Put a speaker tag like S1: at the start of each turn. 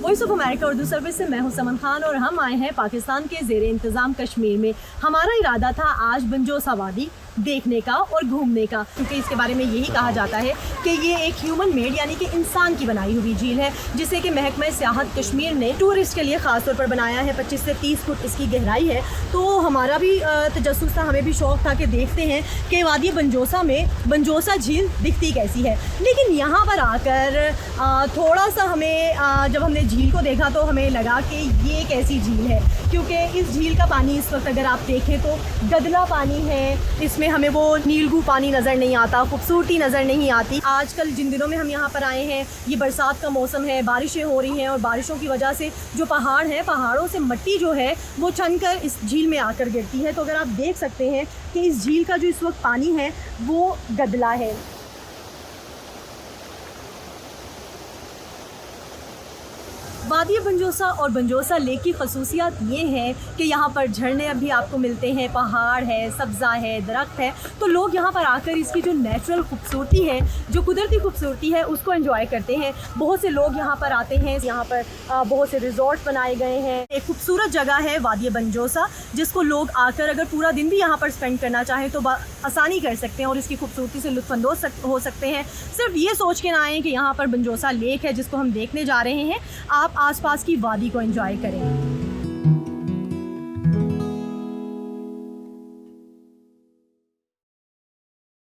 S1: Voice of America Urdu service से मैं हूं समन खान और हम आए हैं पाकिस्तान के ज़ेरे इंतज़ाम कश्मीर में। हमारा इरादा था आज बंजोसा वादी देखने का और घूमने का, क्योंकि इसके बारे में यही कहा जाता है कि ये एक ह्यूमन मेड यानी कि इंसान की बनाई हुई झील है, जिसे कि महकमा सियाहत कश्मीर ने टूरिस्ट के लिए ख़ास तौर पर बनाया है। 25 से 30 फुट इसकी गहराई है। तो हमारा भी तजस्सुस था, हमें भी शौक़ था कि देखते हैं कि वादी बंजोसा में बंजोसा झील दिखती कैसी है। लेकिन यहाँ पर आकर थोड़ा सा हमें जब हमने झील को देखा तो हमें लगा कि ये एक ऐसी झील है, क्योंकि इस झील का पानी इस वक्त अगर आप देखें तो गदला पानी है, इसमें हमें वो नीलगू पानी नज़र नहीं आता, खूबसूरती नज़र नहीं आती। आजकल जिन दिनों में हम यहाँ पर आए हैं ये बरसात का मौसम है, बारिशें हो रही हैं और बारिशों की वजह से जो पहाड़ हैं, पहाड़ों से मिट्टी जो है वो छन कर इस झील में आकर गिरती है। तो अगर आप देख सकते हैं कि इस झील का जो इस वक्त पानी है वो गदला है। वादी बंजोसा और बंजोसा लेक की खसूसियात ये है कि यहाँ पर झरने अभी आपको मिलते हैं, पहाड़ है, सब्ज़ा है, दरख्त है। तो लोग यहाँ पर आकर इसकी जो नेचुरल खूबसूरती है, जो कुदरती खूबसूरती है, उसको एंजॉय करते हैं। बहुत से लोग यहाँ पर आते हैं। यहाँ पर बहुत से रिजॉर्ट बनाए गए हैं। एक खूबसूरत जगह है वादी बंजोसा, जिसको लोग आकर अगर पूरा दिन भी यहाँ पर स्पेंड करना चाहें तो आसानी कर सकते हैं और इसकी खूबसूरती से लुत्फ़अंदोज़ हो सकते हैं। सिर्फ ये सोच के ना आएँ कि यहाँ पर बंजोसा लेक है जिसको हम देखने जा रहे हैं, आप आसपास की वादी को एंजॉय करें।